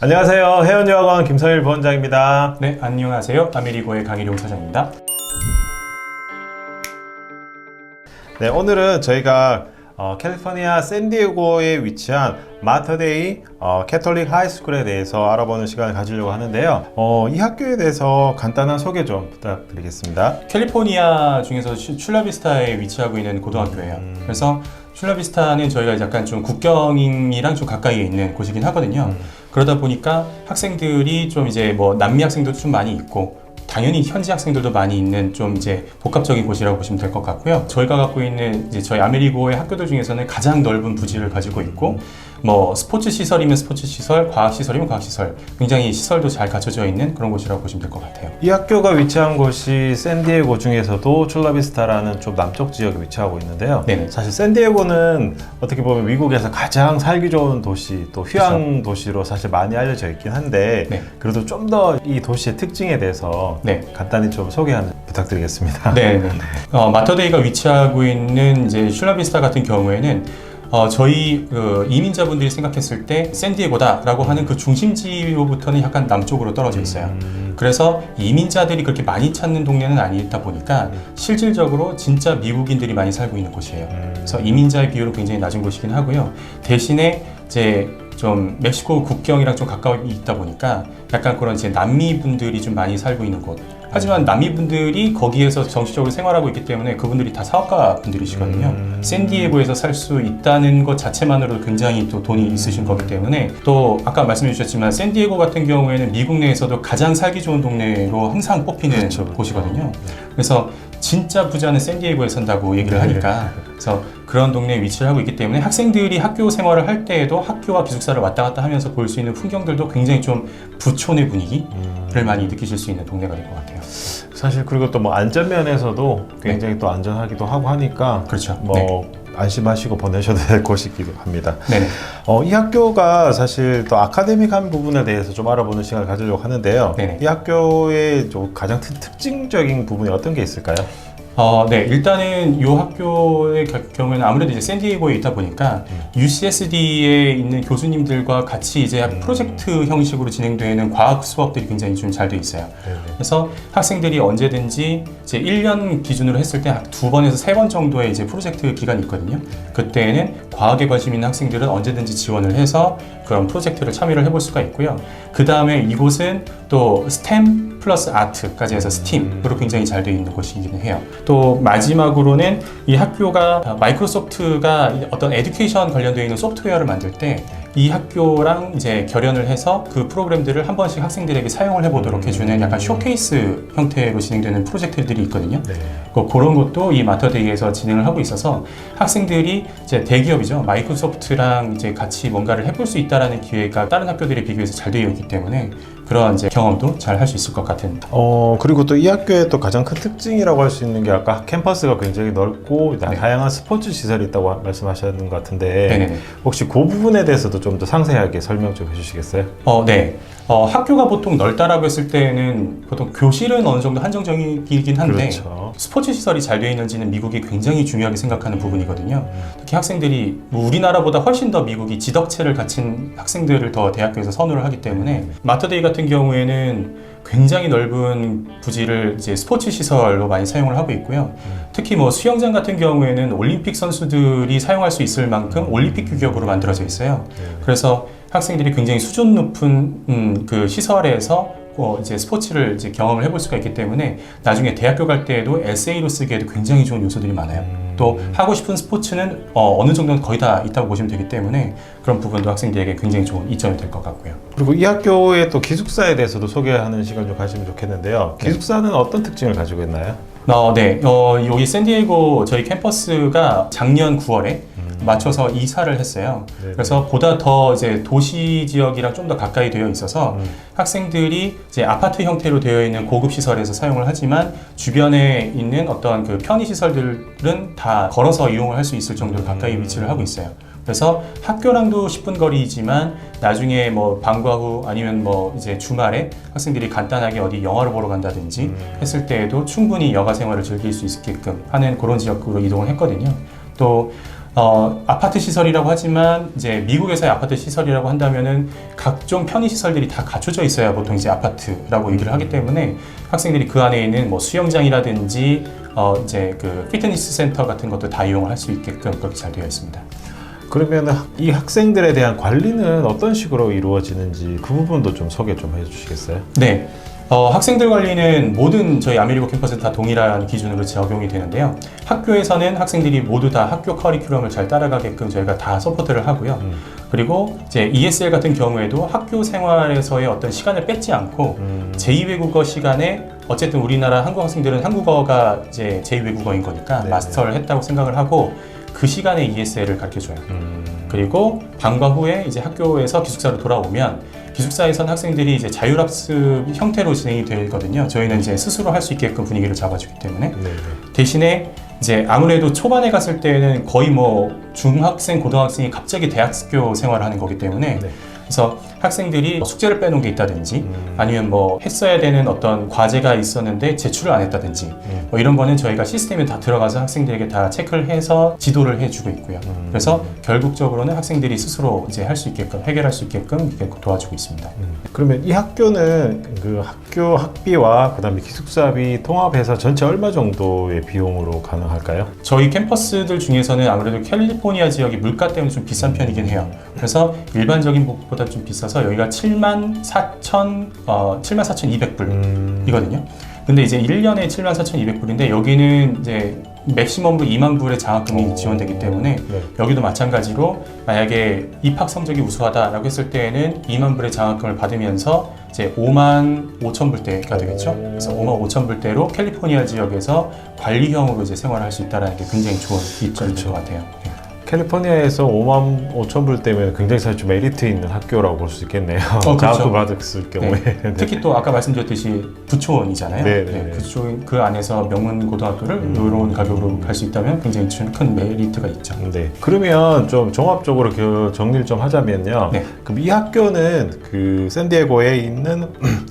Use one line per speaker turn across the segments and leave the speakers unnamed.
안녕하세요. 해운여학원 김서일 부원장입니다.
네, 안녕하세요. 아메리고의 강일용 사장입니다.
네, 오늘은 저희가 캘리포니아 샌디에고에 위치한 마터데이 캐톨릭 하이스쿨에 대해서 알아보는 시간을 가지려고 하는데요. 이 학교에 대해서 간단한 소개 좀 부탁드리겠습니다.
캘리포니아 중에서 슐라비스타에 위치하고 있는 고등학교예요. 그래서 슐라비스타는 저희가 약간 좀 국경이랑 좀 가까이에 있는 곳이긴 하거든요. 그러다 보니까 학생들이 좀 이제 뭐 남미 학생들도 좀 많이 있고 당연히 현지 학생들도 많이 있는 좀 이제 복합적인 곳이라고 보시면 될 것 같고요. 저희가 갖고 있는 이제 저희 아메리고의 학교들 중에서는 가장 넓은 부지를 가지고 있고, 뭐 스포츠 시설이면 스포츠 시설, 과학 시설이면 과학 시설, 굉장히 시설도 잘 갖춰져 있는 그런 곳이라고 보시면 될 것 같아요.
이 학교가 위치한 곳이 샌디에고 중에서도 출라비스타라는 좀 남쪽 지역에 위치하고 있는데요.
네네.
사실 샌디에고는 어떻게 보면 미국에서 가장 살기 좋은 도시, 또 휴양 도시로 사실 많이 알려져 있긴 한데,
네.
그래도 좀 더 이 도시의 특징에 대해서
네.
간단히 좀 소개 부탁드리겠습니다.
네. 마터데이가 위치하고 있는 이제 슐라비스타 같은 경우에는 저희 이민자분들이 생각했을 때 샌디에고다라고 하는 그 중심지로부터는 약간 남쪽으로 떨어져 있어요. 그래서 이민자들이 그렇게 많이 찾는 동네는 아니다 보니까 실질적으로 진짜 미국인들이 많이 살고 있는 곳이에요. 그래서 이민자의 비율은 굉장히 낮은 곳이긴 하고요. 대신에 이제 좀 멕시코 국경이랑 좀 가까이 있다 보니까 약간 그런 이제 남미 분들이 좀 많이 살고 있는 곳. 하지만 남미 분들이 거기에서 정식적으로 생활하고 있기 때문에 그분들이 다 사업가 분들이시거든요. 샌디에고에서 살 수 있다는 것 자체만으로도 굉장히 또 돈이 있으신 거기 때문에, 또 아까 말씀해 주셨지만 샌디에고 같은 경우에는 미국 내에서도 가장 살기 좋은 동네로 항상 뽑히는
그렇죠.
곳이거든요. 그래서 진짜 부자는 샌디에고에 산다고 얘기를 하니까, 그래서 그런 동네에 위치를 하고 있기 때문에 학생들이 학교 생활을 할 때에도 학교와 기숙사를 왔다 갔다 하면서 볼 수 있는 풍경들도 굉장히 좀 부촌의 분위기를 많이 느끼실 수 있는 동네가 될 것 같아요.
사실 그리고 또 뭐 안전면에서도 굉장히 또 안전하기도 하고 하니까
그렇죠.
뭐 안심하시고 보내셔도 될 곳이기도 합니다.
네네.
이 학교가 사실 또 아카데믹한 부분에 대해서 좀 알아보는 시간을 가지려고 하는데요.
네네.
이 학교의 좀 가장 특징적인 부분이 어떤 게 있을까요?
네. 일단은 이 학교의 경우에는 아무래도 이제 샌디에고에 있다 보니까 UCSD에 있는 교수님들과 같이 이제 프로젝트 형식으로 진행되는 과학 수업들이 굉장히 좀 잘 돼 있어요. 그래서 학생들이 언제든지 이제 1년 기준으로 했을 때 2번에서 3번 정도의 이제 프로젝트 기간이 있거든요. 그때는 과학에 관심 있는 학생들은 언제든지 지원을 해서 그런 프로젝트를 참여를 해볼 수가 있고요. 그 다음에 이곳은 또 스템 플러스 아트까지 해서 스팀으로 굉장히 잘 되어 있는 곳이기는 해요. 또 마지막으로는 이 학교가 마이크로소프트가 어떤 에듀케이션 관련되어 있는 소프트웨어를 만들 때 이 학교랑 이제 결연을 해서 그 프로그램들을 한 번씩 학생들에게 사용을 해보도록 해주는 약간 쇼케이스 형태로 진행되는 프로젝트들이 있거든요. 그런 것도 이 마터데이에서 진행을 하고 있어서 학생들이 이제 대기업이죠. 마이크로소프트랑 이제 같이 뭔가를 해볼 수 있다라는 기회가 다른 학교들에 비교해서 잘 되어 있기 때문에 그런 이제 경험도 잘 할 수 있을 것 같은.
그리고 또 이 학교의 또 가장 큰 특징이라고 할 수 있는 게 아까 캠퍼스가 굉장히 넓고 다양한 스포츠 시설이 있다고 말씀하셨는 것 같은데
네네네.
혹시 그 부분에 대해서도 좀 더 상세하게 설명 좀 해주시겠어요?
네. 학교가 보통 넓다라고 했을 때는 보통 교실은 어느 정도 한정적이긴 한데
그렇죠.
스포츠 시설이 잘 되어 있는지는 미국이 굉장히 중요하게 생각하는 부분이거든요. 특히 학생들이 뭐 우리나라보다 훨씬 더 미국이 지덕체를 갖춘 학생들을 더 대학교에서 선호를 하기 때문에 마터데이 같은 경우에는 굉장히 넓은 부지를 이제 스포츠 시설로 많이 사용을 하고 있고요. 특히 뭐 수영장 같은 경우에는 올림픽 선수들이 사용할 수 있을 만큼 올림픽 규격으로 만들어져 있어요. 그래서 학생들이 굉장히 수준 높은 그 시설에서 이제 스포츠를 이제 경험을 해볼 수가 있기 때문에 나중에 대학교 갈 때에도 에세이로 쓰기에도 굉장히 좋은 요소들이 많아요. 또 하고 싶은 스포츠는 어느 정도는 거의 다 있다고 보시면 되기 때문에 그런 부분도 학생들에게 굉장히 좋은 이점이 될 것 같고요.
그리고 이 학교의 또 기숙사에 대해서도 소개하는 시간 좀 가지면 좋겠는데요. 기숙사는 어떤 특징을 가지고 있나요?
네. 여기 샌디에고 저희 캠퍼스가 작년 9월에 맞춰서 이사를 했어요.
네네.
그래서 보다 더 이제 도시 지역이랑 좀 더 가까이 되어 있어서 학생들이 이제 아파트 형태로 되어 있는 고급 시설에서 사용을 하지만 주변에 있는 어떤 그 편의 시설들은 다 걸어서 이용을 할 수 있을 정도로 가까이 위치를 하고 있어요. 그래서 학교랑도 10분 거리이지만 나중에 뭐 방과 후 아니면 뭐 이제 주말에 학생들이 간단하게 어디 영화를 보러 간다든지 했을 때에도 충분히 여가 생활을 즐길 수 있게끔 하는 그런 지역으로 이동을 했거든요. 또 아파트 시설이라고 하지만 이제 미국에서의 아파트 시설이라고 한다면은 각종 편의 시설들이 다 갖춰져 있어야 보통 이제 아파트라고 얘기를 하기 때문에 학생들이 그 안에 있는 뭐 수영장이라든지 이제 그 피트니스 센터 같은 것도 다 이용을 할 수 있게끔 그렇게 잘 되어 있습니다.
그러면 이 학생들에 대한 관리는 어떤 식으로 이루어지는지 그 부분도 좀 소개 좀 해주시겠어요?
네. 학생들 관리는 모든 저희 아메리고 캠퍼스 다 동일한 기준으로 적용이 되는데요. 학교에서는 학생들이 모두 다 학교 커리큘럼을 잘 따라가게끔 저희가 다 서포트를 하고요. 그리고 이제 ESL 같은 경우에도 학교 생활에서의 어떤 시간을 뺏지 않고 제2외국어 시간에 어쨌든 우리나라 한국 학생들은 한국어가 이제 제2외국어인 거니까
네네.
마스터를 했다고 생각을 하고 그 시간에 ESL을 가르쳐줘요. 그리고 방과 후에 이제 학교에서 기숙사로 돌아오면 기숙사에선 학생들이 이제 자율학습 형태로 진행이 되거든요. 저희는 이제 스스로 할 수 있게끔 분위기를 잡아주기 때문에
네네.
대신에 이제 아무래도 초반에 갔을 때는 거의 뭐 중학생, 고등학생이 갑자기 대학교 생활을 하는 거기 때문에
네.
그래서 학생들이 숙제를 빼놓은 게 있다든지 아니면 뭐 했어야 되는 어떤 과제가 있었는데 제출을 안 했다든지 뭐 이런 거는 저희가 시스템에 다 들어가서 학생들에게 다 체크를 해서 지도를 해주고 있고요. 그래서 결국적으로는 학생들이 스스로 이제 할 수 있게끔 해결할 수 있게끔 이렇게 도와주고 있습니다.
그러면 이 학교는 그 학교 학비와 그다음에 기숙사비 통합해서 전체 얼마 정도의 비용으로 가능할까요?
저희 캠퍼스들 중에서는 아무래도 캘리포니아 지역이 물가 때문에 좀 비싼 편이긴 해요. 그래서 일반적인 곳보다 좀 비싸서 여기가 74,200불이거든요. 근데 이제 1년에 74,200불인데 여기는 이제 맥시멈으로 2만 불의 장학금이 지원되기 때문에
네.
여기도 마찬가지로 만약에 입학 성적이 우수하다라고 했을 때에는 2만 불의 장학금을 받으면서 이제 5만 5천 불대가 되겠죠. 그래서 5만 5천 불대로 캘리포니아 지역에서 관리형으로 이제 생활할 수 있다는 게 굉장히 좋은 이점인 것 같아요. 네.
캘리포니아에서 5만 5천 불 때문에 굉장히 사실 좀 메리트 있는 학교라고 볼 수 있겠네요.
그렇죠.
장학금 받았을 경우에.
네. 특히 또 아까 말씀드렸듯이 부초원이잖아요.
네, 네, 네.
그 안에서 명문 고등학교를 이런 가격으로 갈 수 있다면 굉장히 큰 메리트가 있죠.
네. 그러면 좀 종합적으로 정리를 좀 하자면요.
네.
그럼 이 학교는 그 샌디에고에 있는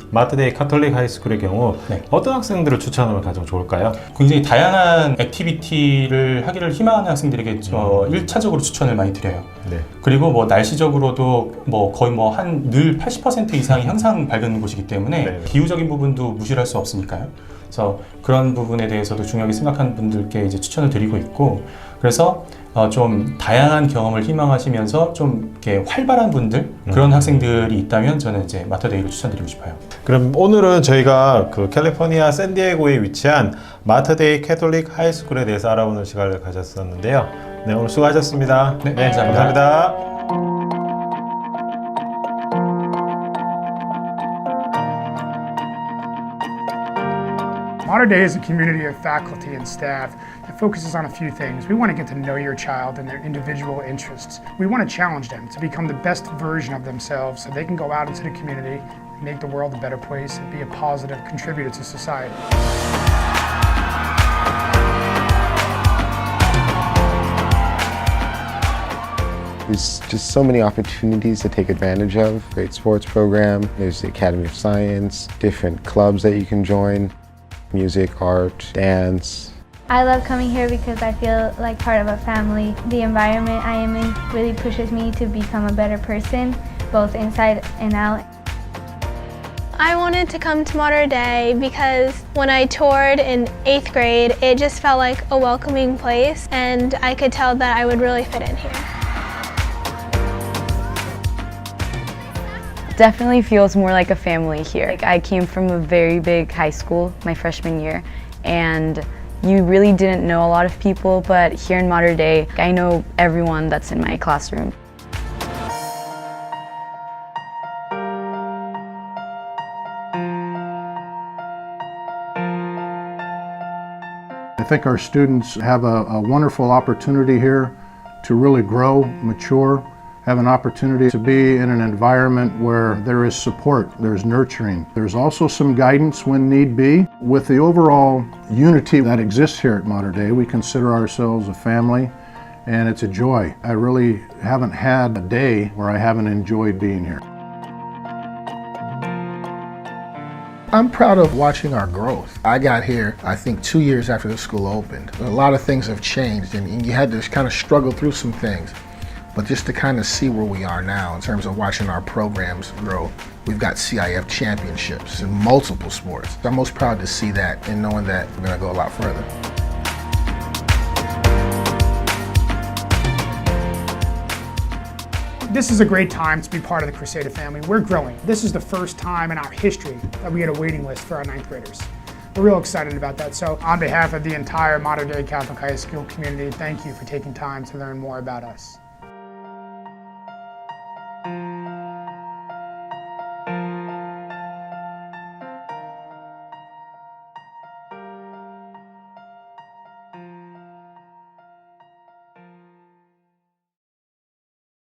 마터데이 카톨릭 하이스쿨의 경우
네.
어떤 학생들을 추천하면 가장 좋을까요?
굉장히 다양한 액티비티를 하기를 희망하는 학생들에게 1차적으로 추천을 많이 드려요.
네.
그리고 뭐 날씨적으로도 뭐 거의 뭐 한 늘 80% 이상이 항상 밝은 곳이기 때문에
네.
기후적인 부분도 무시할 수 없으니까요. 그래서 그런 부분에 대해서도 중요하게 생각하는 분들께 이제 추천을 드리고 있고, 그래서 좀 다양한 경험을 희망하시면서 좀 이렇게 활발한 분들 그런 학생들이 있다면 저는 이제 마터데이를 추천드리고 싶어요.
그럼 오늘은 저희가 그 캘리포니아 샌디에고에 위치한 마터데이 캐톨릭 하이스쿨에 대해서 알아보는 시간을 가졌었는데요. 네, 오늘 수고하셨습니다.
네, 감사합니다.
감사합니다.
Mater Dei is a community of faculty and staff that focuses on a few things. We want to get to know your child and their individual interests. We want to challenge them to become the best version of themselves so they can go out into the community and make the world a better place and be a positive contributor to society.
There's just so many opportunities to take advantage of. Great sports program, there's the Academy of Science, different clubs that you can join, music, art, dance.
I love coming here because I feel like part of a family. The environment I am in really pushes me to become a better person, both inside and out.
I wanted to come to Mater Dei because when I toured in 8th grade, it just felt like a welcoming place and I could tell that I would really fit in here.
Definitely feels more like a family here. Like, I came from a very big high school my freshman year, and you really didn't know a lot of people, but here in Mater Dei, I know everyone that's in my classroom.
I think our students have a wonderful opportunity here to really grow, mature, have an opportunity to be in an environment where there is support, there's nurturing. There's also some guidance when need be. With the overall unity that exists here at Mater Dei, we consider ourselves a family, and it's a joy. I really haven't had a day where I haven't enjoyed being here.
I'm proud of watching our growth. I got here, I think, 2 years after the school opened. A lot of things have changed, and you had to kind of struggle through some things. But just to kind of see where we are now in terms of watching our programs grow, we've got CIF championships in multiple sports. I'm most proud to see that and knowing that we're going to go a lot further.
This is a great time to be part of the Crusader family. We're growing. This is the first time in our history that we had a waiting list for our 9th graders. We're real excited about that. So on behalf of the entire Mater Dei Catholic High School community, thank you for taking time to learn more about us.